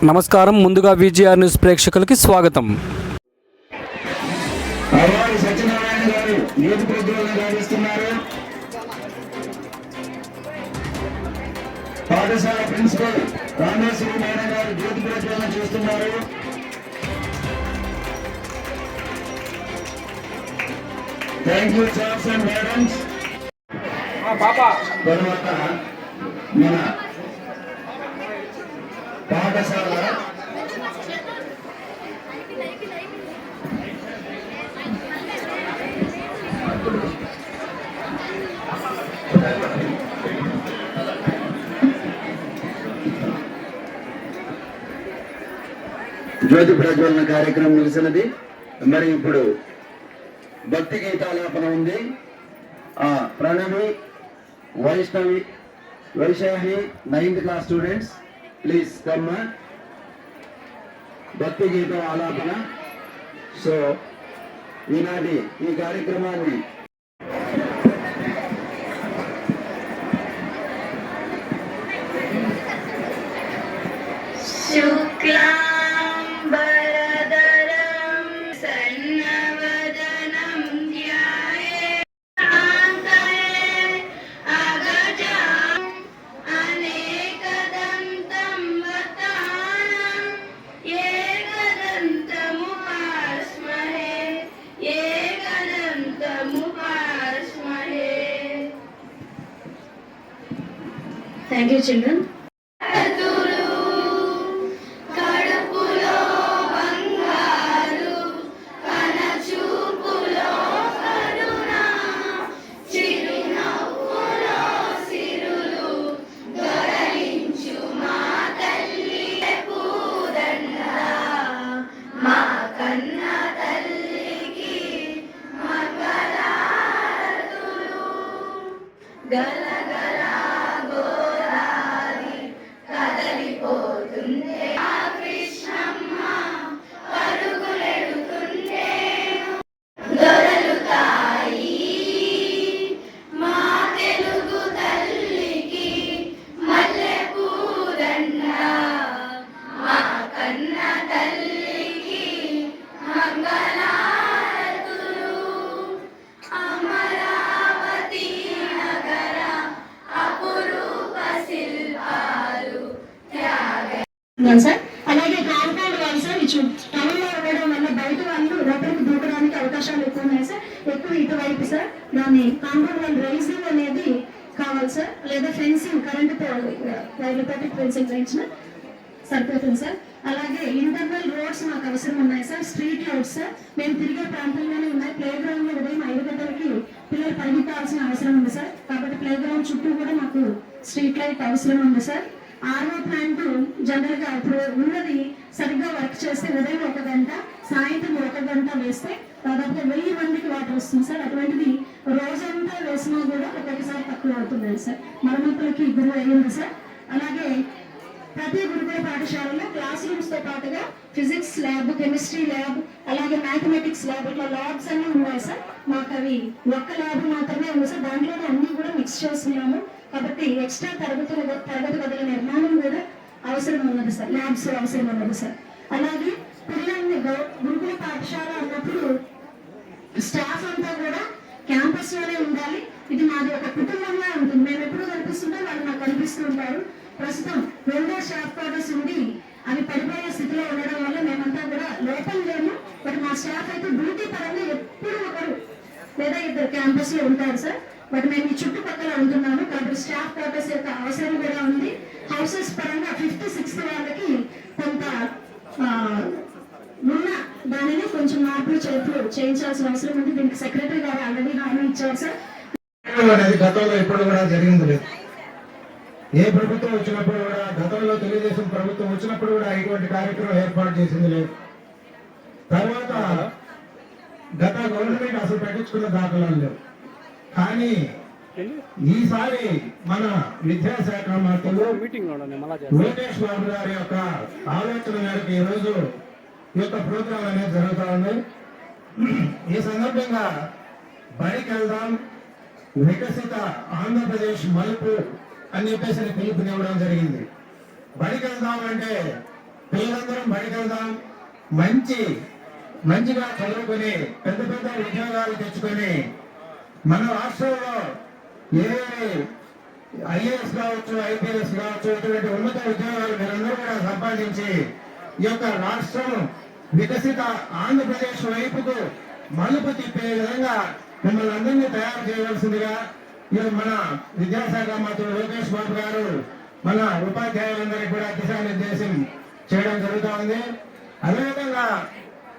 నమస్కారం. ముందుగా VGR news ప్రేక్షకులకి స్వాగతం. సత్యనారాయణ గారు యూత్ ప్రోగ్రాం గావిస్తున్నారు. పాఠశాల ప్రిన్సిపల్ రామేశ్వరి మేడం గారు యూత్ ప్రోగ్రాం చేస్తున్నారు. Thank you sirs and madams. తర్వాత మన పాఠశాల జ్యోతి ప్రజ్వలన కార్యక్రమం ముగిసినది. మరి ఇప్పుడు భక్తి గీతాలాపన ఉంది. Pranavi, Vaishnavi, Vaisakhi 9th class students please come. భక్తి గీతం ఆలాపన. సో ఈనాటి ఈ కార్యక్రమాన్ని Thank you, children. సార్ అలాగే కాంపౌండ్ వాళ్ళు సార్ టౌన్ లో ఉండడం వల్ల బయట వాళ్ళు లోపలికి దూకడానికి అవకాశాలు ఎక్కువ ఉన్నాయి సార్. ఎక్కువ ఇటువైపు సార్ దాన్ని కాంపౌండ్ వాళ్ళు రైజింగ్ అనేది కావాలి సార్, లేదా ఫెన్సింగ్ కరెంటుతో వైర్లతోటి ఫెన్సింగ్ వేయించిన సరిపోతుంది సార్. అలాగే ఇంటర్నల్ రోడ్స్ మాకు అవసరం ఉన్నాయి సార్. స్ట్రీట్ రోడ్స్ సార్ మేము తిరిగే ప్రాంతంలోనే ఉన్నాయి. ప్లే గ్రౌండ్ లో ఉదయం 5 గంటలకి పిల్లలు పరిగెత్తాల్సిన అవసరం ఉంది సార్. కాబట్టి ప్లే గ్రౌండ్ చుట్టూ కూడా మాకు స్ట్రీట్ లైట్ అవసరం ఉంది సార్. ఆర్ఓ ప్లాంట్ జనరల్ గా ఇప్పుడు ఉన్నది సరిగ్గా వర్క్ చేస్తే ఉదయం 1 గంట, సాయంత్రం 1 గంట వేస్తే దాదాపుగా 1000 మందికి వాటర్ వస్తుంది సార్. అటువంటిది రోజంతా వేసినా కూడా ఒక్కొక్కసారి తక్కువ అవుతున్నాయి సార్. మరమ్మతులకి గురి అయ్యింది సార్. అలాగే ప్రతి గురుకుల పాఠశాలలో క్లాస్ రూమ్స్ తో పాటుగా ఫిజిక్స్ ల్యాబ్, కెమిస్ట్రీ ల్యాబ్, అలాగే మ్యాథమెటిక్స్ ల్యాబ్, ఇట్లా ల్యాబ్స్ అన్ని ఉన్నాయి సార్. మాకు అవి ఒక్క ల్యాబ్ మాత్రమే ఉంది సార్. దాంట్లోనే అన్ని కూడా మిక్స్ చేస్తున్నాము. కాబట్టి ఎక్స్ట్రా తరగతి గదుల నిర్మాణం కూడా అవసరం ఉన్నది సార్. ల్యాబ్స్ అవసరం ఉన్నది సార్. అలాగే పిల్లల్ని గురుకుల పాఠశాల అన్నప్పుడు స్టాఫ్ అంతా కూడా క్యాంపస్ లోనే ఉండాలి. ఇది మాది ఒక కుటుంబంగా ఉంటుంది. మేము ఎప్పుడు కనిపిస్తుంటే వాళ్ళు నాకు కనిపిస్తూ ఉంటారు. ప్రస్తుతం 2 స్టాఫ్ క్వార్టర్స్ ఉండి అవి పడిపోయే స్థితిలో ఉండడం వల్ల మేమంతా కూడా లోపల లేము. బట్ మా స్టాఫ్ అయితే డ్యూటీ పరంగా ఎప్పుడు ఒకరు లేదా 2 క్యాంపస్ లో ఉంటారు సార్. బట్ మేము ఈ చుట్టుపక్కల ఉంటున్నాము కాబట్టి స్టాఫ్ క్వార్టర్స్ యొక్క అవసరం కూడా ఉంది. హౌసెస్ పరంగా 5th, 6th వాళ్ళకి కొంత ఉన్న దానిని కొంచెం మార్పులు చేయించాల్సిన అవసరం ఉంది. దీనికి సెక్రటరీ గారు ఆల్రెడీ హామీ ఇచ్చారు సార్. గతంలో ఎప్పుడు కూడా జరిగింది లేదు. ఏ ప్రభుత్వం వచ్చినప్పుడు కూడా, గతంలో తెలుగుదేశం ప్రభుత్వం వచ్చినప్పుడు కూడా ఇటువంటి కార్యక్రమం ఏర్పాటు చేసింది లేదు. తర్వాత గత గవర్నమెంట్ అసలు పట్టించుకున్న దాఖలాలు లేవు. కానీ ఈసారి మన విద్యాశాఖ మంత్రులు లోకేష్ బాబు గారి యొక్క ఆలోచన మేరకు ఈ రోజు ఈ యొక్క ప్రోగ్రాం అనేది జరుగుతూ ఉంది. ఈ సందర్భంగా బడికి వెళ్దాం, వికసిత ఆంధ్రప్రదేశ్ మలుపు అని చెప్పేసి పిలుపునివ్వడం జరిగింది. బడికి వెళ్దాం అంటే పిల్లలందరం బయటకు వెళ్దాం, మంచిగా చదువుకొని పెద్ద పెద్ద ఉద్యోగాలు తెచ్చుకొని మన రాష్ట్రంలో ఏ ఐఏఎస్ కావచ్చు, ఐపీఎస్ కావచ్చు, ఇటువంటి ఉన్నత ఉద్యోగాలు మీరందరూ కూడా సంపాదించి ఈ యొక్క రాష్ట్రం వికసిత ఆంధ్రప్రదేశ్ వైపుకు మలుపు తిప్పే విధంగా మిమ్మల్ని అందరినీ తయారు చేయవలసిందిగా మన విద్యాశాఖ మంత్రి లోకేష్ బాబు గారు మన ఉపాధ్యాయులందరికీ కూడా దిశానిర్దేశం చేయడం జరుగుతూ ఉంది. అదేవిధంగా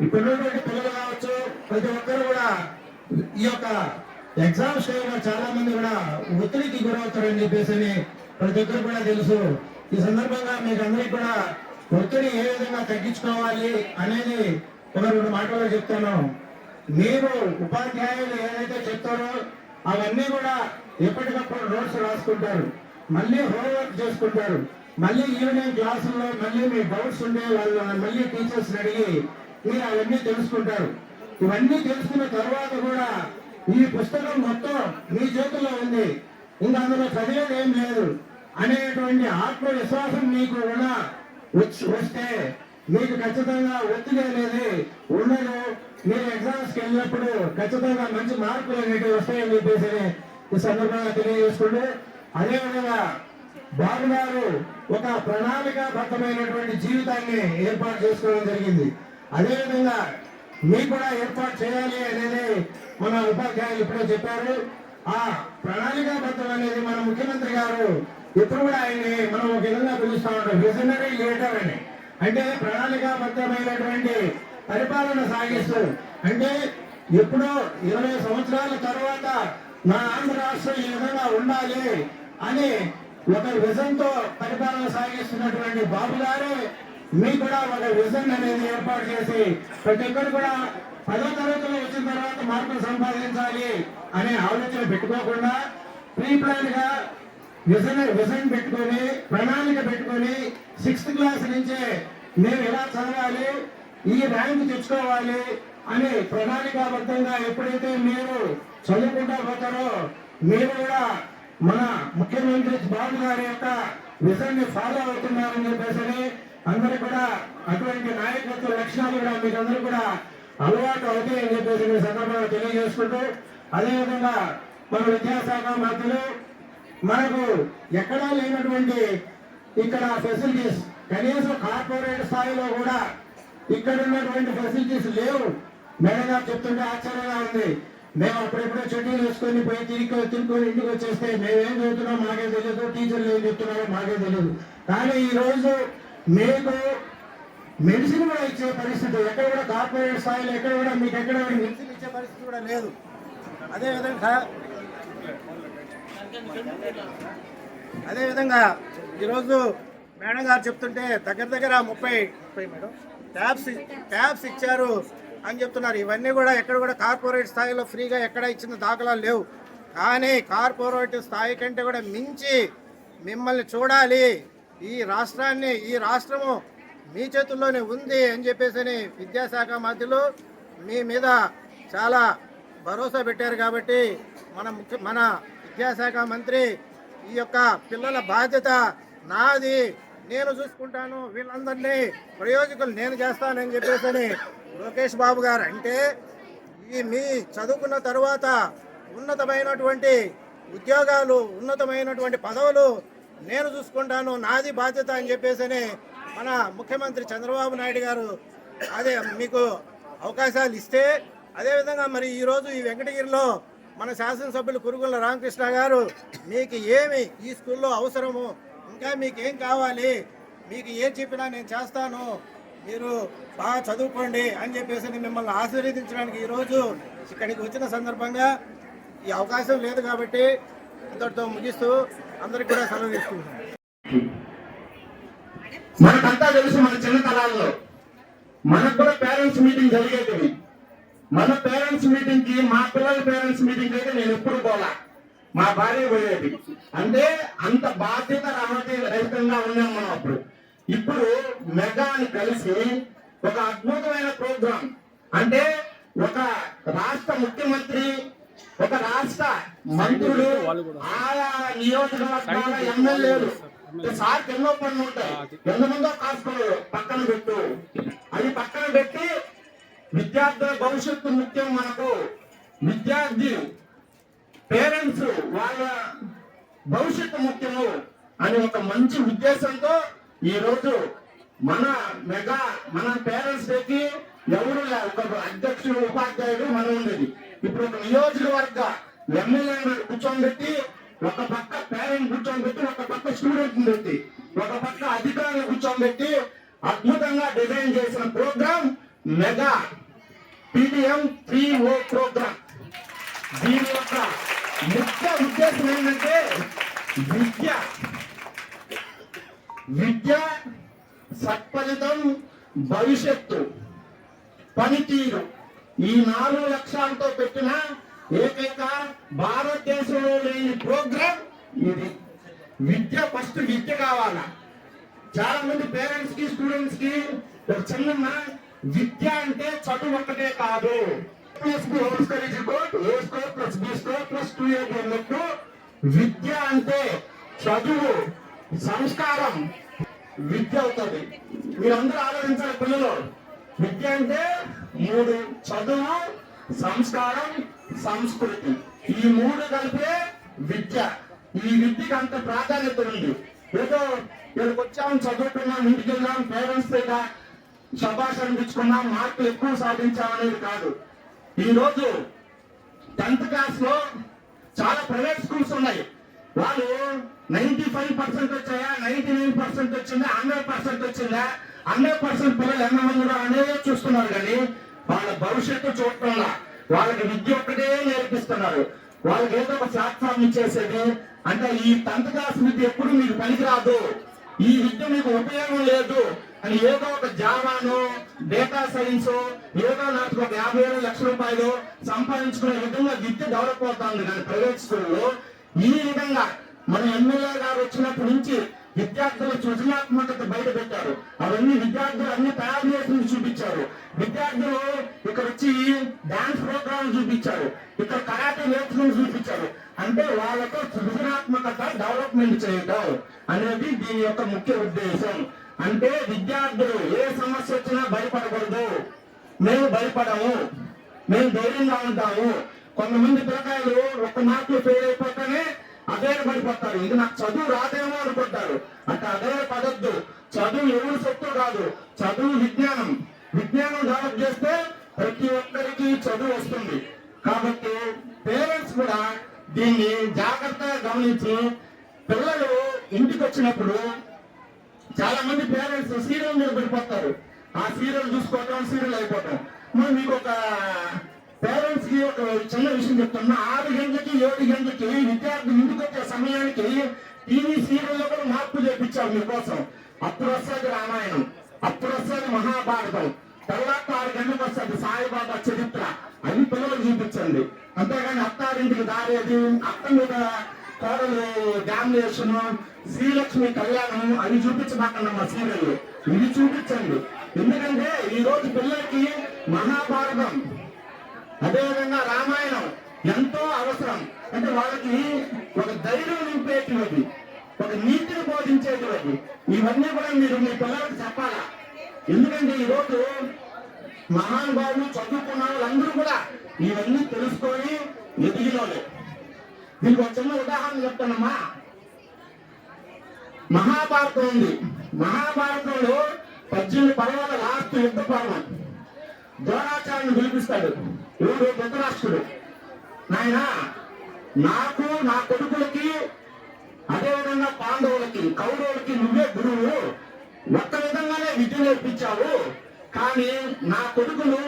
ఇప్పుడున్నటువంటి పిల్లలు కావచ్చు, ప్రతి ఒక్కరు కూడా ఈ యొక్క ఎగ్జామ్స్ టైంలో చాలా మంది కూడా ఒత్తిడికి గురవుతారని చెప్పేసి ప్రతి ఒక్కరు కూడా తెలుసు. ఈ సందర్భంగా మీకు అందరికీ కూడా ఒత్తిడి ఏ విధంగా తగ్గించుకోవాలి అనేది ఒక 2 మాటల్లో చెప్తాను. మీరు ఉపాధ్యాయులు ఏదైతే చెప్తారో అవన్నీ కూడా ఎప్పటికప్పుడు నోట్స్ రాసుకుంటారు, మళ్ళీ హోంవర్క్ చేసుకుంటారు, మళ్ళీ ఈవినింగ్ క్లాసుల్లో మళ్ళీ మీ డౌట్స్ ఉండే వాళ్ళు మళ్ళీ టీచర్స్ అడిగి మీరు అవన్నీ తెలుసుకుంటారు. ఇవన్నీ తెలుసుకున్న తర్వాత కూడా ఈ పుస్తకం మొత్తం మీ చేతుల్లో ఉంది, ఇంకా అందులో చదివేది ఏం లేదు అనేటువంటి ఆత్మవిశ్వాసం మీకు కూడా వస్తే మీకు ఖచ్చితంగా ఒత్తిడి అనేది ఉండదు. మీరు ఎగ్జామ్స్కి వెళ్ళినప్పుడు ఖచ్చితంగా మంచి మార్కులు అనేవి వస్తాయని చెప్పేసి ఈ సందర్భంగా తెలియజేసుకుంటూ, అదేవిధంగా బాబు గారు ఒక ప్రణాళికాబద్ధమైనటువంటి జీవితాన్ని ఏర్పాటు చేసుకోవడం జరిగింది. అదేవిధంగా మీకు కూడా ఏర్పాటు చేయాలి అనేది మన ఉపాధ్యాయులు ఇప్పుడే చెప్పారు. ఆ ప్రణాళికాబద్ధం అనేది మన ముఖ్యమంత్రి గారు ఎప్పుడు కూడా ఆయన్ని మనం ఒక విధంగా పిలుస్తా ఉంటాం, విజనరీ లీడర్ అని. అంటే ప్రణాళికాబద్ధమైనటువంటి పరిపాలన సాగిస్తూ, అంటే ఎప్పుడో 20 సంవత్సరాల తర్వాత నా ఆంధ్ర రాష్ట్రం ఈ విధంగా ఉండాలి అని ఒక విజన్తో పరిపాలన సాగిస్తున్నటువంటి బాబు గారే మీకు కూడా ఒక విజన్ అనేది ఏర్పాటు చేసి ప్రతి ఒక్కరు కూడా 10వ తరగతిలో వచ్చిన తర్వాత మార్కులు సంపాదించాలి అనే ఆలోచన పెట్టుకోకుండా ప్రీ ప్లాన్ గా విజన్ పెట్టుకొని ప్రణాళిక పెట్టుకొని 6th క్లాస్ నుంచే మేము ఎలా చదవాలి, ఈ ర్యాంక్ తెచ్చుకోవాలి అని ప్రణాళికాబద్ధంగా ఎప్పుడైతే మీరు చదువుకుంటా పోతారో మీరు కూడా మన ముఖ్యమంత్రి బాబు గారి యొక్క విజన్ ని ఫాలో అవుతున్నారని చెప్పేసి అందరూ కూడా అటువంటి నాయకత్వ లక్షణాలు కూడా మీకు అందరూ కూడా అలవాటు అవుతాయని చెప్పేసి మీ సందర్భంగా తెలియజేసుకుంటూ, అదేవిధంగా మన విద్యాశాఖ మంత్రులు మనకు ఎక్కడా లేనటువంటి ఇక్కడ ఫెసిలిటీస్, కనీసం కార్పొరేట్ స్థాయిలో కూడా ఇక్కడ ఉన్నటువంటి ఫెసిలిటీస్ లేవు. మేడం గారు చెప్తుంటే ఆశ్చర్యంగా ఉంది. మేము అప్పుడెప్పుడో చెట్టీలు వేసుకొని పోయి తిరుక్కొని ఇంటికి వచ్చేస్తే మేమేం చదువుతున్నాం మాకే తెలియదు, టీచర్లు ఏం చెప్తున్నారో మాకే తెలియదు. కానీ ఈ రోజు మీకు మెడిసిన్ కూడా ఇచ్చే పరిస్థితి ఎక్కడ కూడా కార్పొరేట్ స్థాయిలో ఎక్కడ కూడా మీకు ఎక్కడ మెడిసిన్ ఇచ్చే పరిస్థితి కూడా లేదు. అదేవిధంగా ఈరోజు మేడం గారు చెప్తుంటే దగ్గర 30 ట్యాబ్స్ ఇచ్చారు అని చెప్తున్నారు. ఇవన్నీ కూడా ఎక్కడ కూడా కార్పొరేట్ స్థాయిలో ఫ్రీగా ఎక్కడ ఇచ్చిన దాఖలాలు లేవు. కానీ కార్పొరేట్ స్థాయి కంటే కూడా మించి మిమ్మల్ని చూడాలి, ఈ రాష్ట్రము మీ చేతుల్లోనే ఉంది అని చెప్పేసి విద్యాశాఖ మంత్రులు మీ మీద చాలా భరోసా పెట్టారు. కాబట్టి మన విద్యాశాఖ మంత్రి ఈ యొక్క పిల్లల బాధ్యత నాది, నేను చూసుకుంటాను, వీళ్ళందరినీ ప్రయోజకులు నేను చేస్తానని చెప్పేసి లోకేష్ బాబు గారు అంటే మీ చదువుకున్న తర్వాత ఉన్నతమైనటువంటి ఉద్యోగాలు, ఉన్నతమైనటువంటి పదవులు నేను చూసుకుంటాను, నాది బాధ్యత అని చెప్పేసి మన ముఖ్యమంత్రి చంద్రబాబు నాయుడు గారు అదే మీకు అవకాశాలు ఇస్తే, అదేవిధంగా మరి ఈరోజు ఈ వెంకటగిరిలో మన శాసనసభ్యులు కురుగుల రామకృష్ణ గారు మీకు ఏమి ఈ స్కూల్లో అవసరము, ఇంకా మీకు ఏం కావాలి, మీకు ఏం చెప్పినా నేను చేస్తాను, మీరు బాగా చదువుకోండి అని చెప్పేసి మిమ్మల్ని ఆశీర్వదించడానికి ఈరోజు ఇక్కడికి వచ్చిన సందర్భంగా ఈ అవకాశం లేదు. కాబట్టి ఇంతటితో ముగిస్తూ అందరికి కూడా సెలవు తీసుకుంటున్నాను. మనకంతా తెలుసు, మన చిన్న తరాల్లో మనకు కూడా పేరెంట్స్ మీటింగ్ జరిగేది. మన పేరెంట్స్ మీటింగ్ కి, మా పిల్లల పేరెంట్స్ మీటింగ్ అయితే నేను ఎప్పుడు పోలా, మా భార్య పోయేది. అంటే అంత బాధ్యత రహితంగా ఉన్నాం మనం అప్పుడు. ఇప్పుడు మెగాని కలిసి ఒక అద్భుతమైన ప్రోగ్రాం, అంటే ఒక రాష్ట్ర ముఖ్యమంత్రి ఒక రాష్ట్ర మంత్రులు, ఆయా నియోజకవర్గాల ఎమ్మెల్యేలు సార్కి ఎన్నో పనులు ఉంటాయి, ఎంతమందో కాసుకోలేదు, పక్కన పెట్టు. అది పక్కన పెట్టి విద్యార్థుల భవిష్యత్తు ముఖ్యం. మనకు విద్యార్థి పేరెంట్స్ వాళ్ళ భవిష్యత్తు ముఖ్యము అని ఒక మంచి ఉద్దేశంతో ఈ రోజు మన పేరెంట్స్ డేకి ఎవరు ఒక అధ్యక్షుడు, ఉపాధ్యాయుడు మనం ఉండేది. ఇప్పుడు ఒక నియోజకవర్గ ఎమ్మెల్యే కూర్చోబెట్టి, ఒక పక్క పేరెంట్ కూర్చోబెట్టి, ఒక పక్క స్టూడెంట్ పెట్టి, ఒక పక్క అధికారులు కూర్చోబెట్టి అద్భుతంగా డిజైన్ చేసిన programme mega PTM 3O programme. దీని యొక్క ముఖ్య ఉద్దేశం ఏంటంటే విద్య సత్ఫలితం, భవిష్యత్తు, పనితీరు, ఈ 4 లక్ష్యాలతో పెట్టిన ఏకైక భారతదేశంలో లేని ప్రోగ్రామ్ ఇది. విద్య ఫస్ట్ విద్య కావాలా. చాలా మంది పేరెంట్స్ కి, స్టూడెంట్స్ కి ఒక చిన్న విద్య అంటే చదువు ఒక్కటే కాదు. విద్య అంటే చదువు, సంస్కారం, విద్య అవుతుంది. మీరందరూ ఆలోచించాలి పిల్లలు. విద్య అంటే 3: చదువు, సంస్కారం, సంస్కృతి. ఈ 3 కలిపే విద్య. ఈ విద్యకి అంత ప్రాధాన్యత ఉంది. ఏదో ఇక్కడికి వచ్చాం, చదువుకున్నాం, ఇంటికి వెళ్ళాం, పేరెంట్స్ దగ్గర శభాష్ అనిపించుకున్నాం, మార్కులు ఎక్కువ సాధించాం అనేది కాదు. ఈ రోజు 10th క్లాస్ లో చాలా ప్రైవేట్ స్కూల్స్ ఉన్నాయి. వాళ్ళు 95% వచ్చాయా, 99% వచ్చిందా, 100% వచ్చిందా, 100% పిల్లలు ఎంతమంది అనేది చూస్తున్నారు. కానీ వాళ్ళ భవిష్యత్తు చూడటంలా వాళ్ళకి విద్య ఒక్కటే నేర్పిస్తున్నారు. వాళ్ళకి ఏదో ఒక ప్లాట్ఫామ్ ఇచ్చేసేది. అంటే ఈ 10th క్లాస్ విద్య ఎప్పుడు మీకు పనికిరాదు, ఈ విద్య మీకు ఉపయోగం లేదు అని ఏదో ఒక జావాను, డేటా సైన్స్, ఏదో నాకు ఒక 50,000 లక్షల రూపాయలు సంపాదించుకునే విధంగా విద్య డెవలప్ అవుతుంది. కానీ ప్రైవేట్ స్కూల్లో ఈ విధంగా మన ఎమ్మెల్యే గారు వచ్చినప్పటి నుంచి విద్యార్థుల సృజనాత్మకత బయట పెట్టారు. అవన్నీ విద్యార్థులు అన్ని తయారు చేసి చూపించారు. విద్యార్థులు ఇక్కడ వచ్చి డాన్స్ ప్రోగ్రామ్ చూపించారు, ఇక్కడ కరాటే నేర్చుకుని చూపించారు. అంటే వాళ్ళతో సృజనాత్మకత డెవలప్మెంట్ చేయటం అనేది దీని యొక్క ముఖ్య ఉద్దేశం. అంటే విద్యార్థులు ఏ సమస్య వచ్చినా భయపడకూడదు. మేము భయపడము, మేము ధైర్యంగా ఉంటాము. కొంతమంది పిల్లకాయలు 1 మార్కులు ఫెయిల్ అయిపోతానే అధైర్యపడిపోతారు. ఇది నాకు చదువు రాదేమో అనుకుంటారు. అంటే అధైర్యపడద్దు. చదువు ఎవరు సొత్తు కాదు, చదువు విజ్ఞానం. విజ్ఞానం డెవలప్ చేస్తే ప్రతి ఒక్కరికి చదువు వస్తుంది. కాబట్టి పేరెంట్స్ కూడా దీన్ని జాగ్రత్తగా గమనించి, పిల్లలు ఇంటికి వచ్చినప్పుడు చాలా మంది పేరెంట్స్ సీరియల్ మీద పడిపోతారు. ఆ సీరియల్ చూసుకోవటం, సీరియల్ అయిపోవటం. మరి మీకు ఒక పేరెంట్స్ కి ఒక చిన్న విషయం చెప్తున్నా. 6 గంటలకి 7 గంటలకి విద్యార్థులు ఇంటికి వచ్చే సమయానికి టీవీ సీరియల్లో కూడా మార్పు చేయించారు మీకోసం. అప్పుడు వస్తుంది రామాయణం, అప్పుడు వస్తుంది మహాభారతం, తర్వాత 6 గంటలకు వస్తుంది సాయిబాబా చరిత్ర. అవి పిల్లలు చూపించండి. అంతేగాని అత్తారింటికి దారేది, అత్త మీద కోడలు డామినేషన్, శ్రీలక్ష్మి కళ్యాణం అవి చూపించబాకండి మా సీరియల్. ఇవి చూపించండి. ఎందుకంటే ఈ రోజు పిల్లలకి మహాభారతం, అదేవిధంగా రామాయణం ఎంతో అవసరం. అంటే వాళ్ళకి ఒక ధైర్యం నింపేటివి, ఒక నీతిని బోధించేటివి. ఇవన్నీ కూడా మీరు మీ పిల్లలకు చెప్పాలా. ఎందుకంటే ఈ రోజు మహానుభావులు, చదువుకున్న వాళ్ళందరూ కూడా ఇవన్నీ తెలుసుకొని ఎదిగిన వాళ్ళు. దీనికి ఒక చిన్న ఉదాహరణ చెప్తానమ్మా. మహాభారతం ఉంది. మహాభారతంలో 18 పర్వాల లాస్ట్ యుద్ధ పర్వం. ద్రోణాచార్యుని పిలిపిస్తాడు. ఎవరు? ధృతరాష్ట్రుడు. నాయన, నాకు, నా కొడుకులకి, అదేవిధంగా పాండవులకి, కౌరవులకి నువ్వే గురువు. ఒక్క విధంగానే విద్య నేర్పించావు. కానీ నా కొడుకులు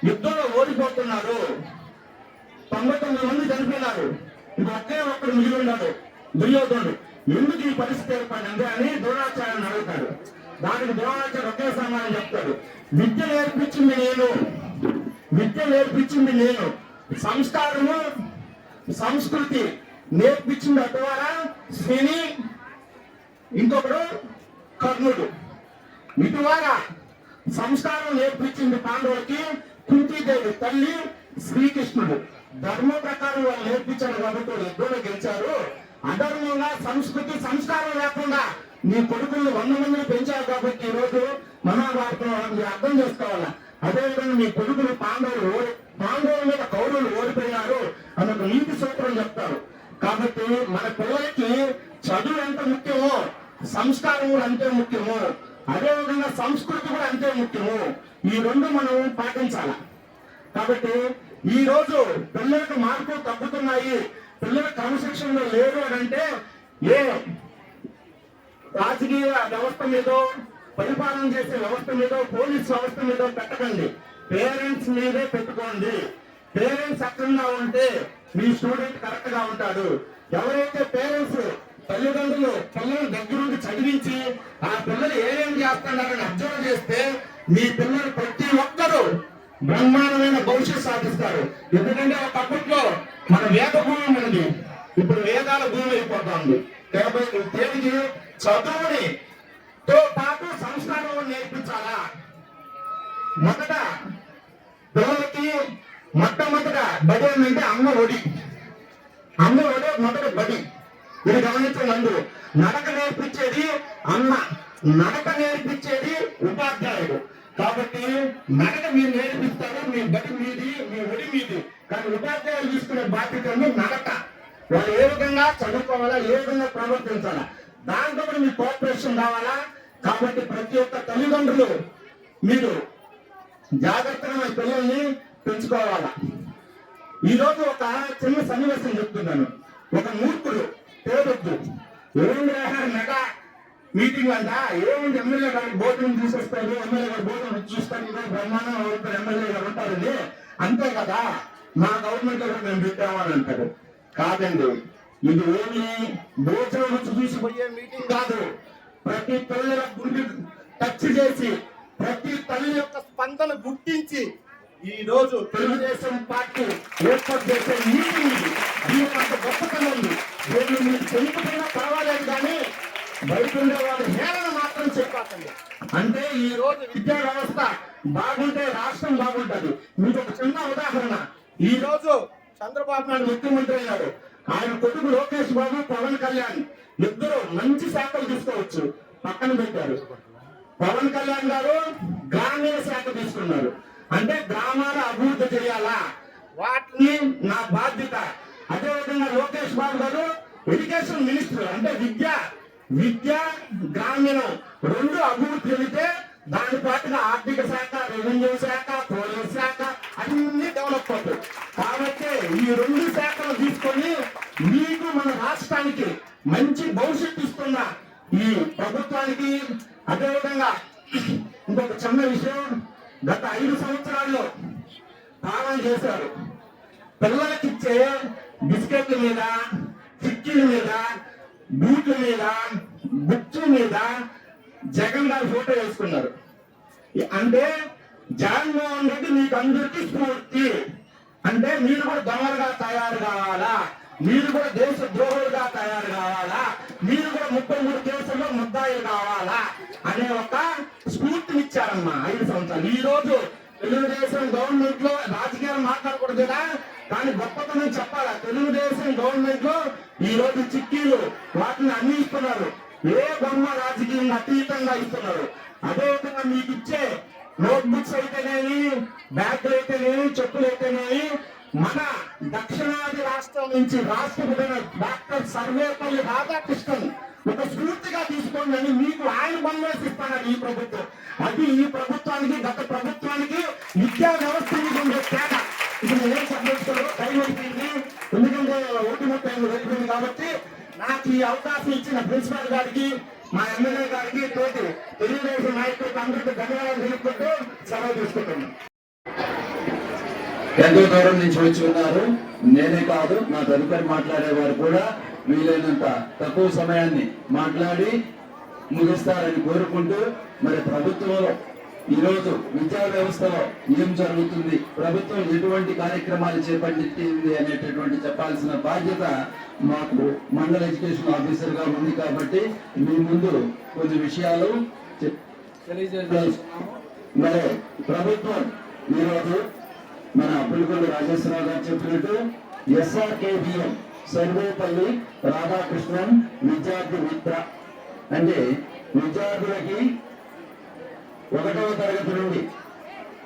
యుద్ధంలో ఓడిపోతున్నారు. 99 మంది చనిపోయినారు. ఒకే ఒక్కడు మిగిలి ఉన్నాడు, దుర్యోధనుడు. ఎందుకు ఈ పరిస్థితి ఏర్పడింది అని ద్రోణాచార్యుని అడుగుతాడు. దానికి ద్రోణాచార్య ఒకే సమాధానం చెప్తాడు. విద్య నేర్పించింది నేను, విద్య నేర్పించింది నేను. సంస్కారము, సంస్కృతి నేర్పించింది అటువారా శని, ఇంకొకడు కర్ణుడు. ఇటువారా సంస్కారం నేర్పించింది పాండవులకి కుంతీదేవి తల్లి, శ్రీకృష్ణుడు. ధర్మం ప్రకారం వాళ్ళు నేర్పించారు కాబట్టి వాళ్ళు యుద్ధంలో గెలిచారు. అధర్మంగా సంస్కృతి సంస్కారం లేకుండా నీ కొడుకులు 100 మందిని పెంచారు కాబట్టి ఈ రోజు మహాభారతం మీరు అర్థం చేసుకోవాలా. అదేవిధంగా మీ కొడుకులు పాండవుల మీద కౌరవులు ఓడిపోయినారు అని ఒక నీతి సూత్రం చెప్తారు. కాబట్టి మన పిల్లలకి చదువు ఎంత ముఖ్యమో సంస్కారం కూడా అంతే ముఖ్యము, అదేవిధంగా సంస్కృతి కూడా అంతే ముఖ్యము. ఈ రెండు మనం పాటించాల. కాబట్టి ఈ రోజు పిల్లలకు మార్పులు తగ్గుతున్నాయి, పిల్లలు క్రమశిక్షణలో లేరు అని అంటే ఏ రాజకీయ వ్యవస్థ మీదో పరిపాలన చేసే వ్యవస్థ మీదో పోలీస్ వ్యవస్థ మీదో పెట్టకండి, పేరెంట్స్ మీదే పెట్టుకోండి. పేరెంట్స్ అక్రంగా ఉంటే మీ స్టూడెంట్ కరెక్ట్ గా ఉంటాడు. ఎవరైతే పేరెంట్స్ తల్లిదండ్రులు పిల్లలు దగ్గరుండి చదివించి ఆ పిల్లలు ఏమేం చేస్తున్నారని అబ్జర్వ్ చేస్తే మీ పిల్లలు ప్రతి ఒక్కరూ బ్రహ్మాండమైన భవిష్యత్తు సాధిస్తారు. ఎందుకంటే ఒకప్పట్లో మన వేద భూమి ఉన్నది, ఇప్పుడు వేదాల భూమి అయిపోతుంది. కాబట్టి దేనికి చదువుని తో పాటు సంస్కారం నేర్పించాలా. మొదట పిల్లలకి మొట్టమొదట బడి ఏంటంటే అమ్మ ఒడి మొదటి బడి. ఇది గమనించండి. అందరూ నడక నేర్పించేది అమ్మ, నడక నేర్పించేది ఉపాధ్యాయుడు. కాబట్టి నడక మీరు నేర్పిస్తారు, మీ బడి మీది, మీ ఒడి మీది. కానీ ఉపాధ్యాయులు తీసుకునే బాధ్యత నడక. వాళ్ళు ఏ విధంగా చదువుకోవాలా, ఏ విధంగా ప్రవర్తించాలా, దాంట్లో కూడా మీ కోఆపరేషన్ కావాలా. కాబట్టి ప్రతి ఒక్క తల్లిదండ్రులు మీరు జాగ్రత్తగా మీ పిల్లల్ని పెంచుకోవాలా. ఈ రోజు ఒక చిన్న సన్నివేశం చెప్తున్నాను. ఒక మూర్ఖుడు పేరొద్దు ఏముంది మెగా మీటింగ్ అంట, ఏముంది ఎమ్మెల్యే గారికి భోజనం చూసేస్తారు, ఎమ్మెల్యే గారు భోజనం చూస్తారు, ఈరోజు బ్రహ్మాండం అవుతారు, ఎమ్మెల్యే గారు ఉంటారని అంతే కదా, మా గవర్నమెంట్ లో మేము పెట్టామని అంటారు. కాదండి, ఇది ఏమి భోజనం రుచి చూసిపోయే మీటింగ్ కాదు. ప్రతి పిల్లల గుండె టచ్ చేసి ప్రతి తల్లి యొక్క స్పందన గుర్తించి ఈ రోజు తెలుగుదేశం పార్టీ ఏర్పాటు చేసే మీటింగ్ ఇది. దీని అంత గొప్పతనం ఉంది. వీళ్ళు మీరు చెల్లిపోయినా పర్వాలేదు, కానీ బయట ఉండే వాళ్ళు హేళన మాత్రం చెప్పకండి. అంటే ఈ రోజు విద్యా వ్యవస్థ బాగుంటే రాష్ట్రం బాగుంటది. మీకు ఒక చిన్న ఉదాహరణ. ఈ రోజు చంద్రబాబు నాయుడు ముఖ్యమంత్రి అయ్యాడు. ఆయన కొడుకు లోకేష్ బాబు, పవన్ కళ్యాణ్ ఇద్దరు మంచి శాఖలు తీసుకోవచ్చు, పక్కన పెట్టారు. పవన్ కళ్యాణ్ గారు గ్రామీణ శాఖ తీసుకున్నారు. అంటే గ్రామాల అభివృద్ధి చేయాలా, వాటిని నా బాధ్యత. అదేవిధంగా లోకేష్ బాబు గారు ఎడ్యుకేషన్ మినిస్టర్, అంటే విద్య గ్రామీణం రెండు అభివృద్ధి చెందితే దాని పాటుగా ఆర్థిక శాఖ, రెవెన్యూ శాఖ, పోలీస్ శాఖ అన్ని డెవలప్ అవుతాయి. కాబట్టి ఈ రెండు శాఖలు తీసుకొని మీకు మన రాష్ట్రానికి మంచి భవిష్యత్తు ఇస్తున్న ఈ ప్రభుత్వానికి. అదేవిధంగా ఇంకొక చిన్న విషయం, గత 5 సంవత్సరాల్లో పాలన చేశారు. పిల్లలకిచ్చే బిస్కెట్ల మీద, చిక్కీల మీద, బూట్ల మీద, బుక్స్ మీద జగన్ గారు ఫోటో వేసుకున్నారు. అంటే జగన్మోహన్ రెడ్డి మీకు అందరికీ స్ఫూర్తి. అంటే మీరు కూడా దొంగలుగా తయారు కావాలా, మీరు కూడా దేశ ద్రోహులుగా తయారు కావాలా, మీరు కూడా 33 కేసుల్లో ముద్దాయిలు కావాలా అనే ఒక స్ఫూర్తినిచ్చారమ్మా 5 సంవత్సరాలు. ఈ రోజు తెలుగుదేశం గవర్నమెంట్ లో రాజకీయాలు మాట్లాడకూడదు కదా, కానీ గొప్పతనం చెప్పాలా. తెలుగుదేశం గవర్నమెంట్ లో ఈ రోజు చిక్కీలు వాటిని అన్ని ఇస్తున్నారు, ఏ బొమ్మ రాజకీయం అతీతంగా ఇస్తున్నారు. అదేవిధంగా మీకు ఇచ్చే నోట్బుక్స్ అయితేనేమి, బ్యాగ్లు అయితేనేమి, చెప్పులు అయితేనేమి మన దక్షిణాది రాష్ట్రం నుంచి రాష్ట్రపతి డాక్టర్ సర్వేపల్లి రాధాకృష్ణన్ ఒక స్ఫూర్తిగా తీసుకోండి అని మీకు ఆయన బంధేసిస్తానని ఈ ప్రభుత్వం. అది ఈ ప్రభుత్వానికి గత ప్రభుత్వానికి విద్యా వ్యవస్థ మీద ఉండే తేడా. ఇప్పుడు నేనేం చెప్పేస్తాను, టైం అయిపోయింది, ఎందుకంటే ఓటు మొత్తం వెళ్ళిపోయింది. కాబట్టి నాకు ఈ అవకాశం ఇచ్చిన ప్రిన్సిపల్ గారికి, మా ఎమ్మెల్యే గారికి, తోటి తెలుగుదేశం నాయకులకు అందరికీ ధన్యవాదాలు తెలుపుకుంటూ సెలవు తీసుకుంటున్నాను. ఎంతో దూరం నుంచి వచ్చి ఉన్నారు. నేనే కాదు, నా తదుపరి మాట్లాడేవారు కూడా వీలైనంత తక్కువ సమయాన్ని మాట్లాడి ముగిస్తారని కోరుకుంటూ, మరి ప్రభుత్వంలో ఈరోజు విద్యా వ్యవస్థలో ఏం జరుగుతుంది, ప్రభుత్వం ఎటువంటి కార్యక్రమాలు చేపట్టింది అనేటటువంటి చెప్పాల్సిన బాధ్యత మాకు మండల ఎడ్యుకేషన్ ఆఫీసర్ గా ఉంది. కాబట్టి మీ ముందు కొన్ని విషయాలు తెలియజేస్తున్నాము. మరి ప్రభుత్వం ఈరోజు మన పులికొండ రాజేశ్వరరావు గారు చెప్పినట్టు SRKBM సర్వేపల్లి రాధాకృష్ణన్ విద్యార్థి మిత్ర అంటే విద్యార్థులకి 1వ తరగతి నుండి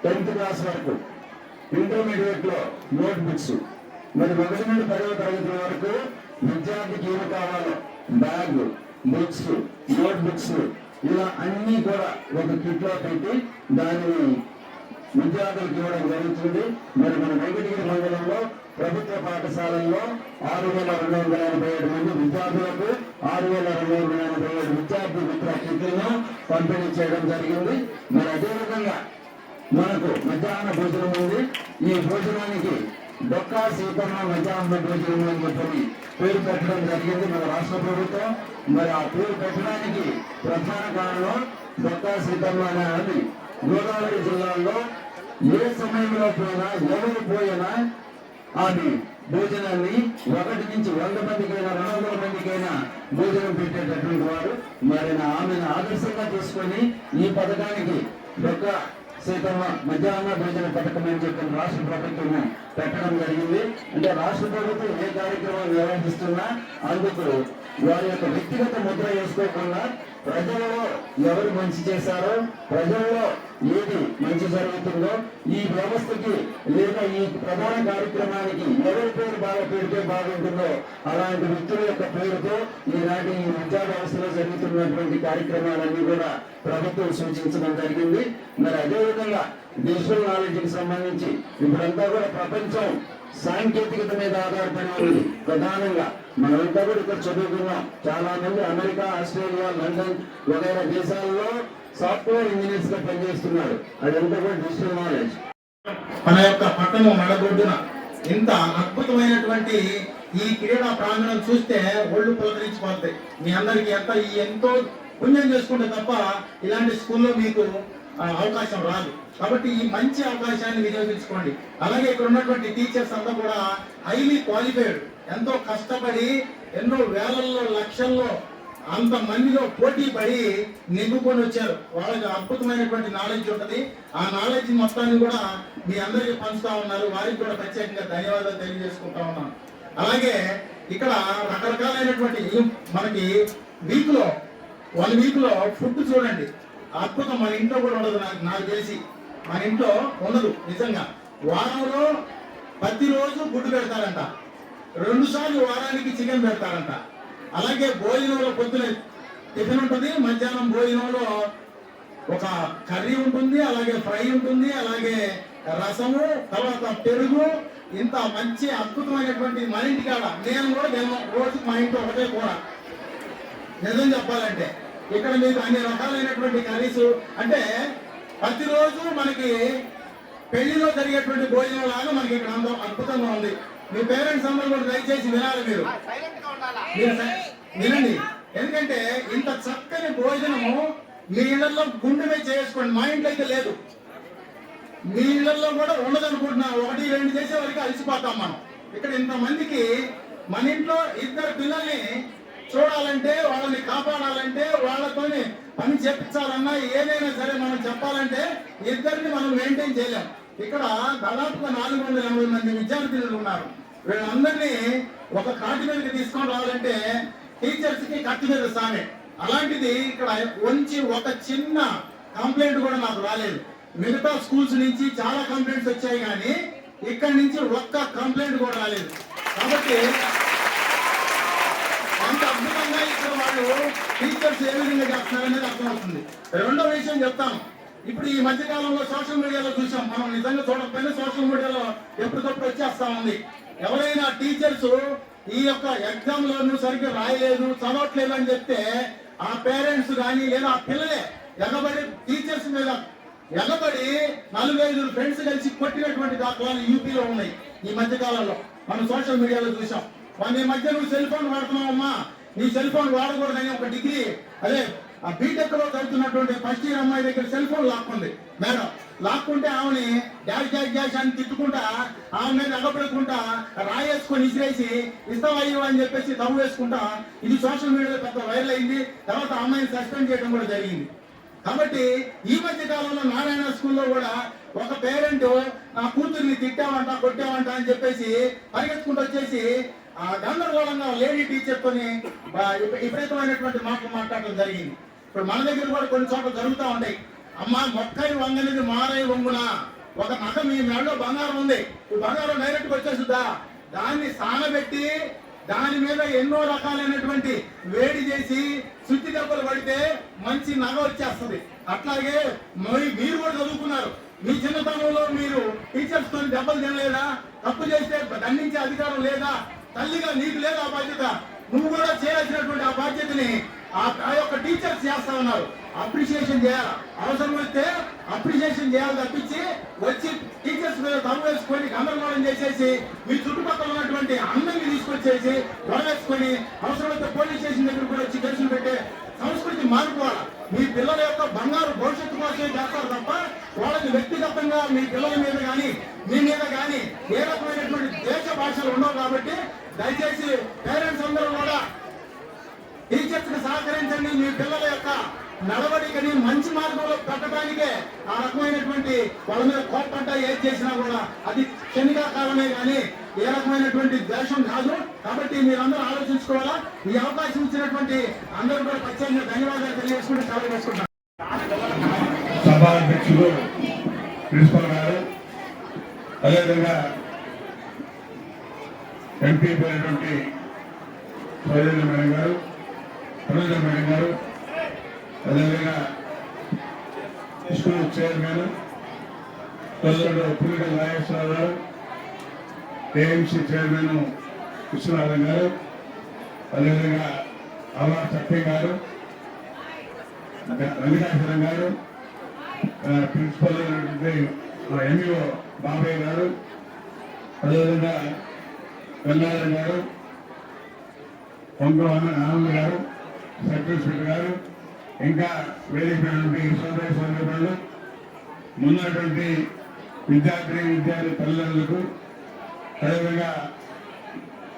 10th క్లాస్ వరకు ఇంటర్మీడియట్ లో నోట్ బుక్స్, మరి 1 నుండి 10వ తరగతి వరకు విద్యార్థికి ఏమి కావాలో బ్యాగ్, బుక్స్, నోట్ బుక్స్ ఇలా అన్ని కూడా ఒక కిట్ లో పెట్టి దానిని విద్యార్థులకు ఇవ్వడం జరుగుతుంది. మరి మన వెంకటగిరి మండలంలో ప్రభుత్వ పాఠశాలల్లో 6,287 మంది విద్యార్థులకు 6,287 విద్యార్థి మిత్ర కిట్లను పంపిణీ చేయడం జరిగింది. మరి అదేవిధంగా మనకు మధ్యాహ్న భోజనం ఉంది. ఈ భోజనానికి డొక్కా సీతమ్మ మధ్యాహ్న భోజనం అని చెప్పి పేరు పెట్టడం జరిగింది మన రాష్ట్ర ప్రభుత్వం. మరి ఆ పేరు పెట్టడానికి ప్రధాన కారణం డొక్కా సీతమ్మ అనే ఆమె గోదావరి జిల్లాలో ఏ సమయంలో పోయినా ఎవరు పోయినా ఆమె భోజనాన్ని 1 నుంచి 100 మందికైనా 200 మందికైనా భోజనం పెట్టేటటువంటి వారు. మరి ఆమెను ఆదర్శంగా తీసుకొని ఈ పథకానికి డొక్కా సీతమ్మ మధ్యాహ్న భోజన పథకం అని చెప్పిన రాష్ట్ర ప్రభుత్వం పెట్టడం జరిగింది. అంటే రాష్ట్ర ప్రభుత్వం ఏ కార్యక్రమం నిర్వహిస్తున్నా అందుకు వారి యొక్క వ్యక్తిగత ముద్ర వేసుకోకుండా ప్రజలలో ఎవరు మంచి చేశారో, ప్రజల్లో ఏది మంచి జరుగుతుందో, ఈ వ్యవస్థకి లేదా ఈ ప్రధాన కార్యక్రమానికి ఎవరి పేరు బాగా పెడితే బాగుంటుందో అలాంటి వ్యక్తుల యొక్క పేరుతో ఈనాటి ఈ విద్యా వ్యవస్థలో జరుగుతున్నటువంటి కార్యక్రమాలన్నీ కూడా ప్రభుత్వం సూచించడం జరిగింది. మరి అదేవిధంగా డిజిటల్ నాలెడ్జ్కి సంబంధించి ఇప్పుడంతా కూడా ప్రపంచం సాంకేతికత మీద ఆధారపడి ఉంది. ప్రధానంగా మనమంతా కూడా ఇక్కడ చదువుకున్నాం. చాలా మంది అమెరికా, ఆస్ట్రేలియా, లండన్ వగైరా దేశాల్లో సాఫ్ట్వేర్ ఇంజనీర్స్ గా పనిచేస్తున్నారు. అదంతా కూడా డిజిటల్ నాలెడ్జ్. మన యొక్క పట్టణం నడగొడ్డున ఇంత అద్భుతమైనటువంటి ఈ క్రీడా ప్రాంగణం చూస్తే ఒళ్ళు పులకరించిపోతాయి. మీ అందరికీ ఎంతో పుణ్యం చేసుకుంటే తప్ప ఇలాంటి స్కూల్లో మీకు అవకాశం రాదు. కాబట్టి ఈ మంచి అవకాశాన్ని వినియోగించుకోండి. అలాగే ఇక్కడ ఉన్నటువంటి టీచర్స్ అంతా కూడా హైలీ క్వాలిఫైడ్, ఎంతో కష్టపడి ఎన్నో వేలల్లో లక్షల్లో అంత మందిలో పోటీ పడి నింపుకొని వచ్చారు. వాళ్ళకి అద్భుతమైనటువంటి నాలెడ్జ్ ఉంటుంది. ఆ నాలెడ్జ్ మొత్తాన్ని కూడా మీ అందరికీ పంచుతా ఉన్నారు. వారికి కూడా ప్రత్యేకంగా ధన్యవాదాలు తెలియజేసుకుంటా ఉన్నాను. అలాగే ఇక్కడ రకరకాలైనటువంటి మనకి వన్ వీక్ లో ఫుడ్ చూడండి, అద్భుతం. మన ఇంట్లో కూడా ఉండదు, నాకు తెలిసి మన ఇంట్లో ఉండదు నిజంగా. వారంలో ప్రతిరోజు గుడ్డు పెడతారంట, 2 సార్లు వారానికి చికెన్ పెడతారంట. అలాగే భోజనంలో పొద్దున టిఫిన్ ఉంటుంది, మధ్యాహ్నం భోజనంలో ఒక కర్రీ ఉంటుంది, అలాగే ఫ్రై ఉంటుంది, అలాగే రసము, తర్వాత పెరుగు. ఇంత మంచి అద్భుతమైనటువంటి మన ఇంటి కాడ నేను కూడా రోజు మా ఇంట్లో ఒకటే కూర. నిజం చెప్పాలంటే ఇక్కడ మీకు అన్ని రకాలైనటువంటి కర్రీస్, అంటే ప్రతిరోజు మనకి పెళ్లిలో జరిగేటువంటి భోజనం లాగా మనకి ఇక్కడ అంత అద్భుతంగా ఉంది. మీ పేరెంట్స్ అందరూ కూడా దయచేసి వినాలి, మీరు వినండి. ఎందుకంటే ఇంత చక్కని భోజనము మీ ఇళ్లలో గుండె మీద చేసుకోండి. మా ఇంట్లో అయితే లేదు, మీ ఇళ్లలో కూడా ఉండదనుకుంటున్నా. 1-2 చేసే వరకు అలసిపోతాం మనం. ఇక్కడ ఇంతమందికి మన ఇంట్లో 2 పిల్లల్ని చూడాలంటే, వాళ్ళని కాపాడాలంటే, వాళ్ళతోని పని చేపించాలన్నా ఏదైనా సరే మనం చెప్పాలంటే 2 మనం మెయింటైన్ చేయలేం. ఇక్కడ దాదాపుగా 480 మంది విద్యార్థులు ఉన్నారు. వీళ్ళందరినీ ఒక కాటి మీదకి తీసుకొని రావాలంటే టీచర్స్ కి కత్తి మీద సామే. అలాంటిది ఇక్కడ ఒక చిన్న కంప్లైంట్ కూడా నాకు రాలేదు. మిగతా స్కూల్స్ నుంచి చాలా కంప్లైంట్స్ వచ్చాయి, కానీ ఇక్కడ నుంచి ఒక్క కంప్లైంట్ కూడా రాలేదు. కాబట్టి అంత అద్భుతంగా ఇక్కడ వాళ్ళు టీచర్స్ ఏ విధంగా చేస్తున్నారనేది అర్థమవుతుంది. రెండో విషయం చెప్తాను. ఇప్పుడు ఈ మధ్య కాలంలో సోషల్ మీడియాలో చూసాం, మనం నిజంగా చూడకపోయినా సోషల్ మీడియాలో ఎప్పటికప్పుడు వచ్చేస్తా ఉంది. ఎవరైనా టీచర్స్ ఈ యొక్క ఎగ్జామ్ లో నువ్వు సరిగ్గా రాయలేదు, చదవట్లేదు అని చెప్తే ఆ పేరెంట్స్ కానీ లేదా ఆ పిల్లలే ఎగబడి టీచర్స్ మీద ఎగబడి 4-5 ఫ్రెండ్స్ కలిసి కొట్టినటువంటి దాఖలాలు యూపీలో ఉన్నాయి. ఈ మధ్య కాలంలో మనం సోషల్ మీడియాలో చూసాం. ఈ మధ్య నువ్వు సెల్ ఫోన్ వాడుతున్నావమ్మా, నీ సెల్ ఫోన్ వాడకూడదని ఒక డిగ్రీ ఆ బీటెక్ లో చదువుతున్నటువంటి ఫస్ట్ ఇయర్ అమ్మాయి దగ్గర సెల్ ఫోన్ లాక్కుంది మేడం. లాక్కుంటే ఆమెని డాష్ అని తిట్టుకుంటా, ఆమె మీద ఎగబడుకుంటా రాయేసుకొని ఇసిరేసి ఇస్తావయ్యో అని చెప్పేసి తవ్వు వేసుకుంటా ఇది సోషల్ మీడియాలో పెద్ద వైరల్ అయింది. తర్వాత అమ్మాయిని సస్పెండ్ చేయడం కూడా జరిగింది. కాబట్టి ఈ మధ్య కాలంలో నారాయణ స్కూల్లో కూడా ఒక పేరెంట్ నా కూతుర్ని తిట్టావంట కొట్టావంట అని చెప్పేసి పరిగెత్తుకుంటూ వచ్చేసి ఆ గందరగోళంగా లేడీ టీచర్తోని విపరీతమైనటువంటి మాటలు మాట్లాడడం జరిగింది. ఇప్పుడు మన దగ్గర కూడా కొన్ని చోట్ల జరుగుతూ ఉంటాయి. అమ్మ మొక్కై వంగనిది మారై వంగునా, ఒక నగ మీ మెడలో బంగారం ఉంది, ఈ బంగారం డైరెక్ట్గా వచ్చేస్తుందా, దాన్ని సానబెట్టి దాని మీద ఎన్నో రకాలైనటువంటి వేడి చేసి శుద్ధి దెబ్బలు పడితే మంచి నగ వచ్చేస్తుంది. అట్లాగే మీరు కూడా చదువుకున్నారు. మీ చిన్నతనంలో మీరు టీచర్స్ తో దెబ్బలు తినలేదా? తప్పు చేస్తే దండించే అధికారం లేదా? తల్లిగా నీకు లేదా ఆ బాధ్యత? నువ్వు కూడా చేయాల్సినటువంటి ఆ బాధ్యతని ఆ యొక్క టీచర్స్ చేస్తా ఉన్నారు. అప్రిషియేషన్ చేయాలి, అవసరం వస్తే అప్రిషియేషన్ చేయాలి తప్పించి వచ్చి టీచర్స్ మీద తప్పు వేసుకొని గందరగోళం చేసేసి మీ చుట్టుపక్కల ఉన్నటువంటి అందరినీ తీసుకొచ్చేసి గొడవేసుకొని అవసరమైతే పోలీస్ స్టేషన్ దగ్గర కూడా వచ్చి కేసులు పెట్టే సంస్కృతి మారిపోవాలి. మీ పిల్లల యొక్క బంగారు భవిష్యత్తు కోసమే చేస్తారు తప్ప వాళ్ళకి వ్యక్తిగతంగా మీ పిల్లల మీద కానీ మీ మీద కానీ ఏ రకమైనటువంటి దేశ భాషలు ఉండవు. కాబట్టి దయచేసి పేరెంట్స్ అందరూ కూడా టీచర్స్ కి సహకరించండి. మీ పిల్లల యొక్క నడవడికని మంచి మార్గంలో పెట్టడానికే ఆ రకమైనటువంటి వాళ్ళ మీద కోపడ్డా ఏది చేసినా కూడా అది క్షణిక కాలమే కానీ ఏ రకమైనటువంటి ద్వేషం కాదు. కాబట్టి మీరందరూ ఆలోచించుకోవాలా. ఈ అవకాశం ఇచ్చినటువంటి అందరూ కూడా ప్రత్యేకంగా ధన్యవాదాలు తెలియజేసుకుంటూ సెలవు చేసుకుంటారు. సభాధ్యక్షులు ప్రిన్సిపల్ గారు, అదేవిధంగా ఎంపీ అయినటువంటి సోదరి మేడం గారు, ప్రొఫెసర్ మేడం గారు, అదేవిధంగా స్కూల్ చైర్మన్ సోదరుడు పులికల నాగేశ్వరరావు గారు, ఏఎంసీ చైర్మన్ విశ్వనాథన్ గారు, అదేవిధంగా అల్లా సత్యం గారు, వెంకటేశ్వరం గారు, ప్రిన్సిపల్ ఎంఈఓ బాబయ్య గారు, అదేవిధంగా వెంకటేశ్వరం గారు, పొంగ ఆనంద్ గారు, సెక్రటరీ గారు, ఇంకా వేదిక సోదరులు, ముందున్నటువంటి విద్యార్థి తల్లిదండ్రులకు, అదేవిధంగా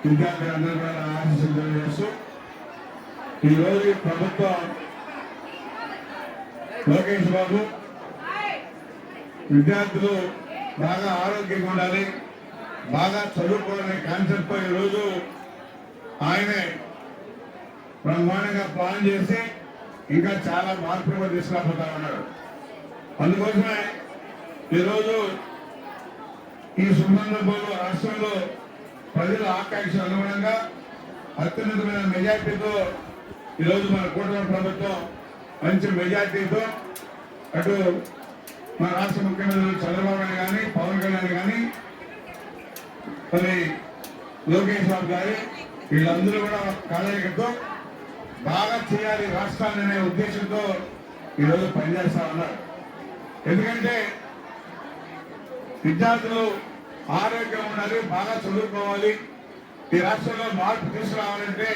విద్యార్థులందరూ కూడా ఆశీస్సులు తెలియజేస్తూ ఈరోజు ప్రభుత్వం లోకేష్ బాబు విద్యార్థులు బాగా ఆరోగ్యంగా ఉండాలి, బాగా చదువుకోవాలనే కాన్సెప్ట్తో ఈరోజు ఆయనే బ్రహ్మాండంగా ప్లాన్ చేసి ఇంకా చాలా మార్పులు కూడా తీసుకురాబోతా ఉన్నారు. అందుకోసమే ఈరోజు ఈ సందర్భంలో రాష్ట్రంలో ప్రజల ఆకాంక్ష అనుగుణంగా అత్యున్నతమైన మెజార్టీతో ఈరోజు మన కూటమి ప్రభుత్వం మంచి మెజార్టీతో అటు మన రాష్ట్ర ముఖ్యమంత్రి చంద్రబాబు నాయుడు కానీ, పవన్ కళ్యాణ్ కానీ, మరి లోకేష్ బాబు గారి వీళ్ళందరూ కూడా కలయికతో బాగా చేయాలి రాష్ట్రాన్ని అనే ఉద్దేశంతో ఈరోజు పనిచేస్తా ఉన్నారు. ఎందుకంటే విద్యార్థులు ఆరోగ్యం ఉండాలి, బాగా చదువుకోవాలి, ఈ రాష్ట్రంలో మార్పు తీసుకురావాలంటే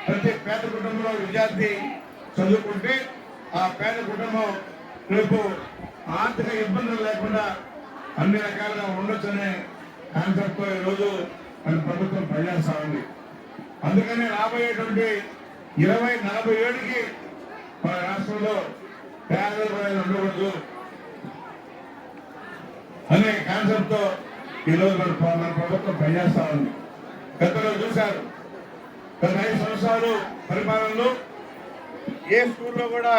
ప్రతి పేద కుటుంబంలో విద్యార్థి చదువుకుంటే ఆ పేద కుటుంబం రేపు ఆర్థిక ఇబ్బందులు లేకుండా అన్ని రకాలుగా ఉండొచ్చనే కాన్సెప్ట్తో ఈరోజు మన ప్రభుత్వం పనిచేస్తా ఉంది. అందుకని రాబోయేటువంటి 2047కి మన రాష్ట్రంలో పేదలు ఉండకూడదు అనే కాన్సెప్ట్తో ఈరోజు మన ప్రభుత్వం పనిచేస్తా ఉంది. గతంలో చూశారు, గత 5 సంవత్సరాలు పరిపాలనలో ఏ స్కూల్లో కూడా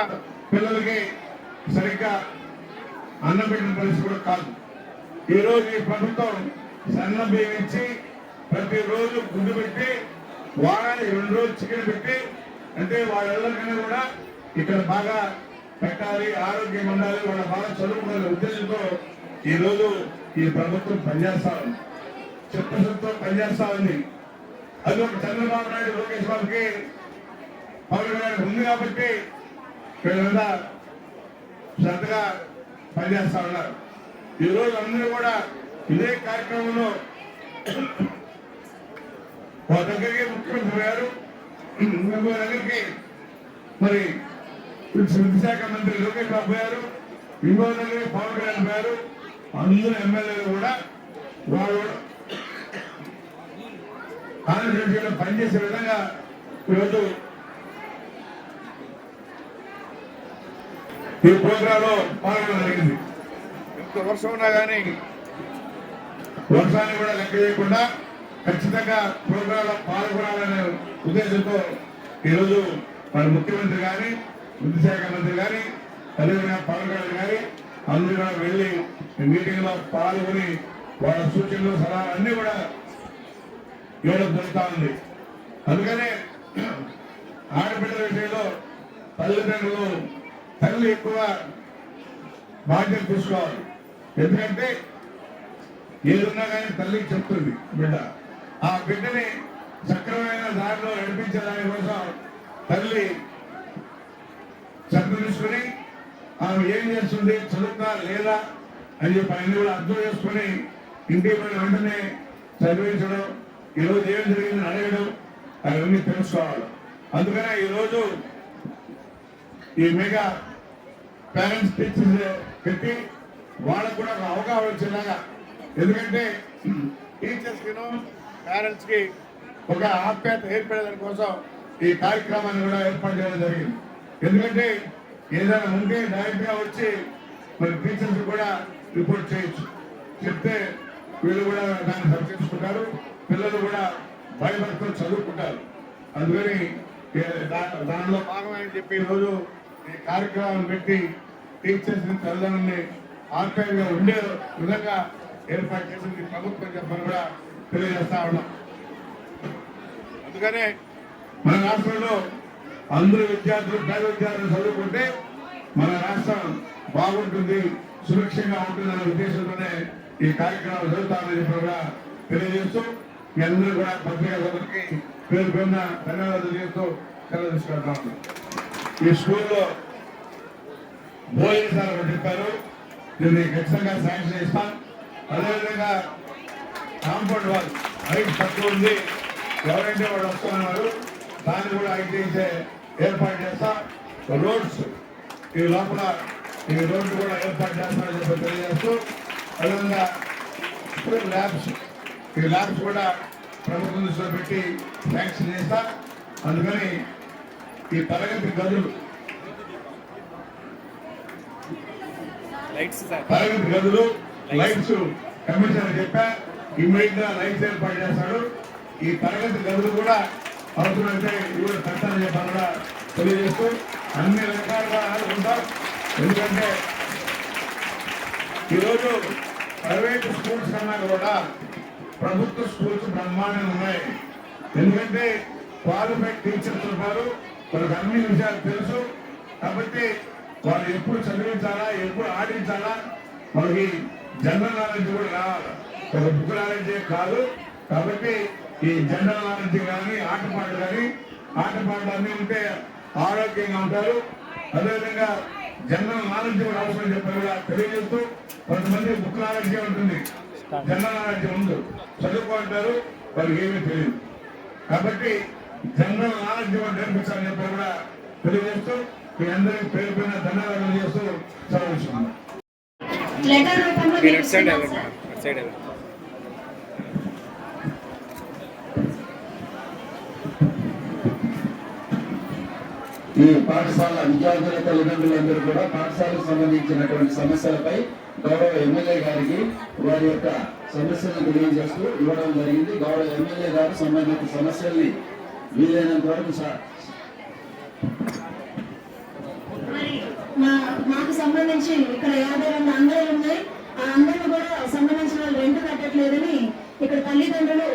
పిల్లలకి సరిగ్గా అన్నం పెట్టిన పరిస్థితి కూడా కాదు. ఈరోజు ఈ ప్రభుత్వం సన్న బియ్యం ఇచ్చి ప్రతిరోజు గుడ్డు పెట్టి వారానికి 2 రోజులు చికెన్ పెట్టి, అంటే వాళ్ళెల్లరికైనా కూడా ఇక్కడ బాగా పెట్టాలి, ఆరోగ్యం ఉండాలి, వాళ్ళ బాగా చదువుకునే ఉద్దేశంతో ఈరోజు ఈ ప్రభుత్వం పనిచేస్తా ఉంది, చిత్తశుద్ధితో పనిచేస్తా ఉంది. అది ఒక చంద్రబాబు నాయుడు, లోకేష్ బాబుకి, పవన్ కళ్యాణ్ ఉంది కాబట్టి వీళ్ళంతా శ్రద్ధగా పనిచేస్తా ఉన్నారు. ఈరోజు అందరూ కూడా ఇదే కార్యక్రమంలో ఒక దగ్గరికి ముఖ్యమంత్రి గారు, ఇంకో దగ్గరికి మరి విద్యాశాఖ మంత్రి లోకేష్ బాబు గారు, ఇంకో దగ్గరికి పవన్ కళ్యాణ్ గారు, అందరూ ఎమ్మెల్యేలు కూడా వాళ్ళు కాన్స్టిట్యూన్సీలో పనిచేసే విధంగా ఈరోజు ఈ ప్రోగ్రాంలో పాల్గొనడం జరిగింది. ఎంత వర్షం ఉన్నా కానీ వర్షాన్ని కూడా లెక్క చేయకుండా ఖచ్చితంగా ప్రోగ్రాంలో పాల్గొనాలనే ఉద్దేశంతో ఈరోజు మన ముఖ్యమంత్రి గాని విద్యాశాఖ మంత్రి గాని అదేవిధంగా పవన్ కళ్యాణ్ గాని అందరూ కూడా వెళ్ళి మీటింగ్ లో పాల్గొని వాళ్ళ సూచనలు సలహాలు అన్ని కూడా ఇవ్వడం జరుగుతా ఉంది. అందుకనే ఆడబిడ్డల విషయంలో తల్లిదండ్రులు తల్లి ఎక్కువ బాధ్యత తీసుకోవాలి. ఎందుకంటే ఏదున్నా కానీ తల్లికి చెప్తుంది బిడ్డ. ఆ బిడ్డని సక్రమైన దారిలో నడిపించే దాని కోసం తల్లి శ్రద్ధ తీసుకుని ఆమె ఏం చేస్తుంది, చదువుతా లేదా అని చెప్పి అన్ని కూడా అర్థం చేసుకుని ఇంటికి పోయిన వెంటనే చదివించడం, ఈరోజు ఏం జరిగిందని అడగడం, అవన్నీ తెలుసుకోవాలి. అందుకనే ఈరోజు ఈ మెగా పేరెంట్స్ టీచర్స్ పెట్టి వాళ్ళకు కూడా ఒక అవగాహన వచ్చేలాగా, ఎందుకంటే టీచర్స్ కి పేరెంట్స్ కి ఒక ఆప్యాయత ఏర్పడేదాని కోసం ఈ కార్యక్రమాన్ని కూడా ఏర్పాటు చేయడం జరిగింది. ఎందుకంటే ఏదైనా ఉంటే డైరెక్ట్ గా వచ్చి మరి టీచర్స్ కూడా రిపోర్ట్ చేయొచ్చు, చెప్తే వీళ్ళు కూడా దాన్ని పరిశీలించుకుంటారు, పిల్లలు కూడా భయపడుతూ చదువుకుంటారు. అందుకని దానిలో భాగమని చెప్పి ఈరోజు ఈ కార్యక్రమం పెట్టి టీచర్స్ తల్లిదండ్రులని ఆప్యాయంగా ఉండే విధంగా ఏర్పాటు చేసింది ప్రభుత్వం చెప్పని కూడా తెలియజేస్తా ఉన్నాం. అందుకనే మన రాష్ట్రంలో అందరూ విద్యార్థులు పేద విద్యార్థులు చదువుకుంటే మన రాష్ట్రం బాగుంటుంది, సురక్షంగా ఉంటుందనే ఉద్దేశంతోనే ఈ కార్యక్రమం జరుగుతామని చెప్పి కూడా తెలియజేస్తూ మీ అందరూ కూడా పత్రికా సభకి పేరు పేరున ధన్యవాదాలు చేస్తూ సెలవు తీసుకుంటా ఉన్నాం. ఈ స్కూల్లో భోజనశాల చెప్పారు, దీన్ని ఖచ్చితంగా శాంక్షన్ ఇస్తాం. అదేవిధంగా కాంపౌండ్ వాల్ హైట్ తక్కువ ఉంది, ఎవరంటే వాడు వస్తున్నారు, దాన్ని కూడా హైట్ చేసే ఏర్పాటు చేస్తాం. రోడ్స్ ఈ లోపల ఈ రోడ్డు కూడా ఏర్పాటు చేస్తామని చెప్పి తెలియజేస్తూ, అదేవిధంగా స్కూల్ ల్యాబ్స్ ఈ ల్యాబ్స్ కూడా ప్రభుత్వం దృష్టిలో పెట్టి శాంక్షన్ చేస్తా. అందుకని ఈ తరగతి గదులు లైట్స్ కమిషనర్ చెప్పా, ఇమ్మీడియట్ గా లైట్స్ ఏర్పాటు చేస్తాడు. ఈ తరగతి గదులు కూడా అవసరమైతే ఇవి కట్టాలని చెప్పాలని కూడా తెలియజేస్తూ అన్ని రకాలుగా ఉంటాం. ఎందుకంటే ఈరోజు ప్రైవేట్ స్కూల్స్ కన్నా కూడా ప్రభుత్వ స్కూల్స్ బ్రహ్మాండంగా ఉన్నాయి. ఎందుకంటే క్వాలిఫైడ్ టీచర్స్ ఉన్నారు, వాళ్ళకి అన్ని విషయాలు తెలుసు. కాబట్టి వాళ్ళు ఎప్పుడు చదివించాలా, ఎప్పుడు ఆడించాలా, మనకి జనరల్ నాలెడ్జ్ కూడా రావాలి, ఒక బుక్ నాలెడ్జే కాదు. కాబట్టి ఈ జనరల్ నాలెడ్జ్ కానీ ఆటపాటలు అన్నీ ఉంటే ఆరోగ్యంగా ఉంటారు. అదేవిధంగా జనరల్ నాలెడ్జ్ కూడా అవసరం చెప్పి కూడా తెలియజేస్తూ, కొంతమంది బుక్ నాలెడ్జే ఉంటుంది, జనరల్ నాలెడ్జ్ ముందు చదువుకుంటారు, వాళ్ళకి ఏమీ తెలియదు. కాబట్టి జనరల్ నాలెడ్జ్ కూడా నేర్పించాలని చెప్పి కూడా తెలియజేస్తూ మీ అందరికీ పేరు పైన ధన్యవాదాలు చేస్తూ సెలవు. లెటర్ రూపంలో ఈ పాఠశాల విద్యార్థుల తల్లిదండ్రులందరూ కూడా పాఠశాలకు సంబంధించినటువంటి సమస్యలపై గౌరవ ఎమ్మెల్యే గారికి వారి యొక్క సమస్యలను తెలియజేస్తూ ఇవ్వడం జరిగింది. గౌరవ ఎమ్మెల్యే గారు సంబంధిత సమస్యల్ని వీలైనంత వరకు మాకు సంబంధించి ఇక్కడ 52 అంగళ్ళు ఉన్నాయి. ఆ అంగళ్ళు కూడా సంబంధించిన వాళ్ళు రెంట్ కట్టట్లేదని ఇక్కడ తల్లిదండ్రులు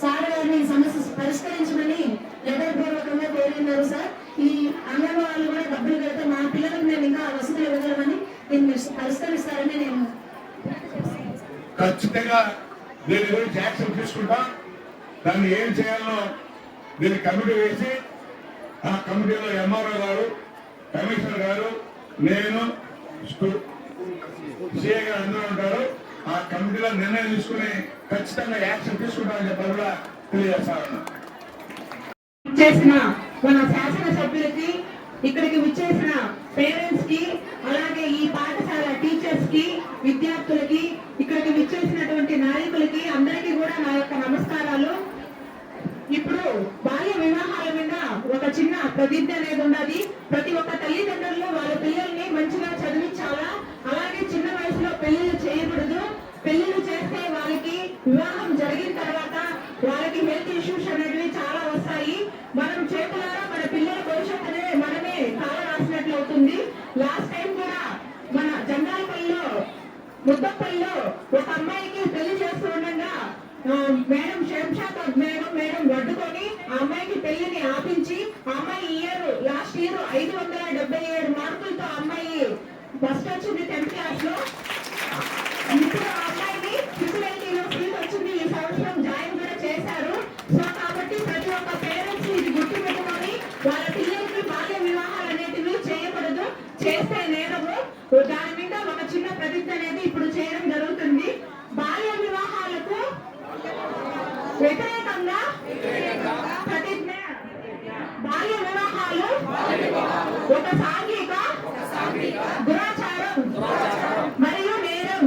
సార్ గారిని సమస్య పరిష్కరించమని లెటర్ పూర్వకంగా కోరినారు. సార్ ఈ అంగన్ వాళ్ళు కూడా డబ్బులు కడితే మా పిల్లలకు మేము ఇంకా వసతులు ఇవ్వగలమని దీన్ని పరిష్కరిస్తారని నేను ఖచ్చితంగా దీని గురించి యాక్షన్ తీసుకుంటాం. దాన్ని ఏం చేయాలో దీన్ని కమిటీ వేసి ఆ కమిటీలో ఎంఆర్ఓ గారు, కమిషనర్ గారు, నేను, సిఐ గారు అందరూ ఉంటారు. ఆ కమిటీలో నిర్ణయం తీసుకుని ఖచ్చితంగా యాక్షన్ తీసుకుంటామని చెప్పి కూడా తెలియజేస్తా ఉన్నా. చేసిన మన శాసనసభ్యులకి, ఇక్కడికి విచ్చేసిన పేరెంట్స్ కి, అలాగే ఈ పాఠశాల టీచర్స్ కి, విద్యార్థులకి, ఇక్కడికి విచ్చేసినటువంటి నాయకులకి అందరికీ కూడా నా యొక్క నమస్కారాలు. ఇప్పుడు బాల్య వివాహాల మీద ఒక చిన్న ప్రతిజ్ఞ అనేది ఉన్నది. ప్రతి ఒక్క తల్లిదండ్రులు వాళ్ళ పిల్లల్ని మంచిగా చదివించాలా, అలాగే చిన్న వయసులో పెళ్లిళ్ళు చేయకూడదు. పెళ్లిళ్ళు చేస్తే వాళ్ళకి చేతులారా మన పిల్లల భవిష్యత్తునే మనమే కాల రాసినట్లు అవుతుంది. లాస్ట్ టైం కూడా మన జంగాలపల్లిలో ముద్దపల్లిలో ఒక అమ్మాయికి పెళ్లి చేస్తూ ఉండగా మేడం శంషాబాద్ మేడం అడ్డుకొని ఆ అమ్మాయికి పెళ్లిని ఆపించి ఆ అమ్మాయి లాస్ట్ ఇయర్ 577 మార్కులతో ఆ అమ్మాయి ఫస్ట్ వచ్చింది 10th క్లాస్ లో. ఇప్పుడు ఆ అమ్మాయిని ఫిజికల్టీలో సీట్ వచ్చింది. ఈ సంవత్సరం జాయిన్ కూడా చేశారు. సో కాబట్టి ప్రతి ఒక్క పేరెంట్స్ ఇది గుర్తు పెట్టుకొని వాళ్ళ పిల్లలకి బాల్య వివాహాలు అనేటివి చేయకూడదు, చేస్తే నేరము. దాని మీద ఒక చిన్న ప్రతిజ్ఞ అనేది ఇప్పుడు చేయడం జరుగుతుంది. బాల్య వివాహాలకు వ్యతిరేకంగా ప్రతిజ్ఞ. బాల్య వివాహాలు ఒక సాంఘిక దురాచారం మరియు నేరం.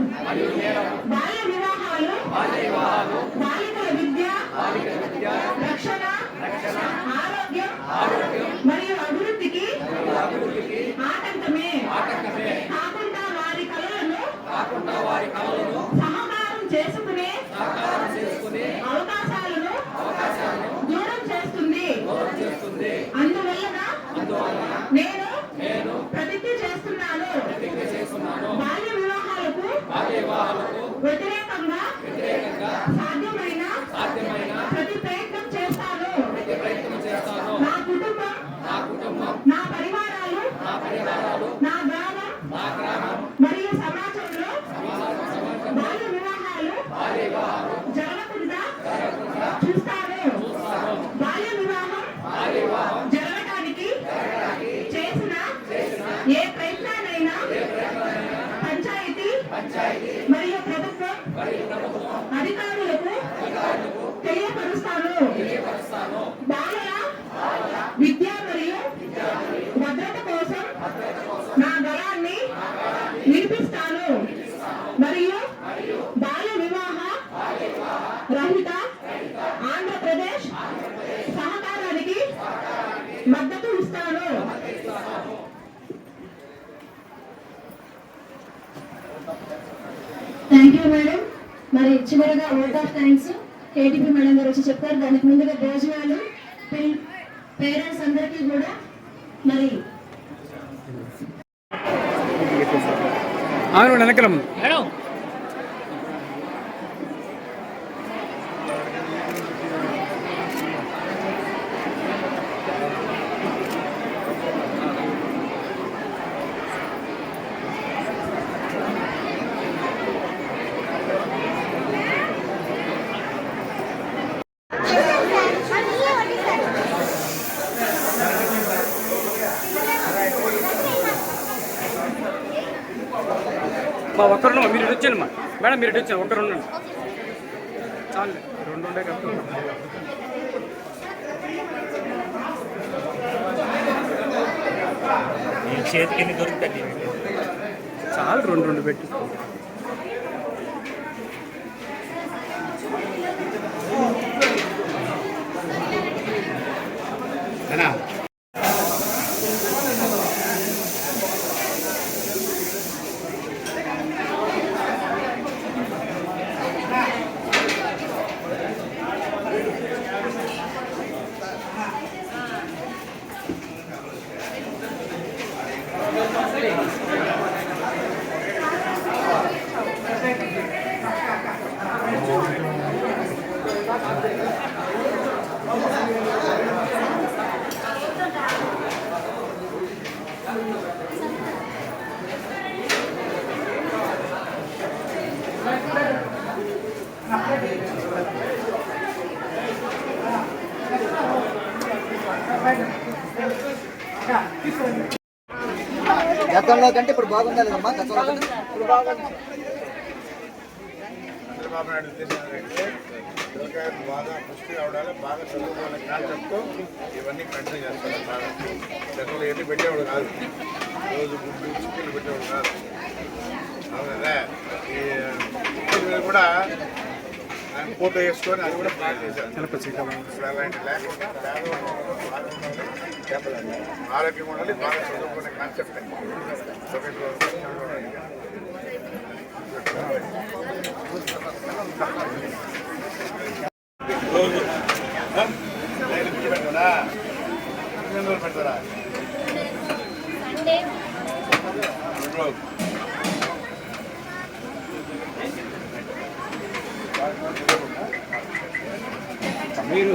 బాల్య వివాహాలు బాలికల విద్య, రక్షణ, ఆరోగ్యం మరియు అభివృద్ధికి ఆటంకమే కాకుండా వారి కళలను సహకారం చేసుకునే అవకాశాలను దూరం చేస్తుంది. అందువలన నేను ప్రతిజ్ఞ చేస్తున్నాను, బాల్య వివాహాలకు వ్యతిరేకంగా సాధ్యమైన ప్రతి ప్రయత్నం చేస్తాను. నా కుటుంబం, నా పరివారాలు, నా గ్రామం మరియు సమాజంలో బాల్య వివాహాలు జరగకుండా చూస్తాను. బాల్య వివాహం జరగడానికి చేసిన ఏ ప్రయత్నాన్నైనా పంచాయతీ మరియు ప్రభుత్వం అధికారులకు తెలియపరుస్తాను. బాలల విద్య మరియు భద్రత కోసం నా గళాన్ని వినిపిస్తాను మరియు బాల్య వివాహ రహిత ఆంధ్రప్రదేశ్ సహకారానికి మద్దతు ఇస్తాను. Thank you madam. మరి చివరిగా vote of thanks KTP madam గారు వచ్చి చెప్తారు. దానికి ముందుగా భోజనాలు పేరెంట్స్ అందరికీ కూడా మరి వెనకలం మా ఒక్కరున్నా మీరు ఇటు వచ్చాను మా మేడం, మీరు ఇటు వచ్చాను ఒక్కరు ఉండండి చాలు, 2 ఉండే కాబట్టి చేతికి ఎన్ని దొరుకుతాయి చాలు, 2 పెట్టి గతంలో కంటే ఇప్పుడు బాగుందా లేదమ్మా? గతంలో కంటే ఇప్పుడు బాగుంది. చంద్రబాబు నాయుడు ఉద్దేశం ఏంటంటే పిల్లకాయలు బాగా పుష్టి అవడాలి, బాగా చదువుకోవాలని కాన్సెప్ట్తో ఇవన్నీ కంటిన్యూ చేస్తారు. బాగా గతంలో ఎన్ని పెట్టేవాడు కాదు, రోజు గుడ్డు చిక్కులు పెట్టేవాడు కాదు. అవును కదా, ఈ చిక్కులు కూడా ఆయన ఫోటో వేసుకొని అది కూడా ప్లాన్ చేశారు. ఇప్పుడు అలాంటి లేకుండా పేదవాళ్ళు బాగా ఉండాలి, చెప్పలేదు ఆరోగ్యం ఉండాలి, బాగా చదువుకునే కాన్సెప్ట్ రోజు కదా శనివారం పెడతారా? 2 రోజులు. మీరు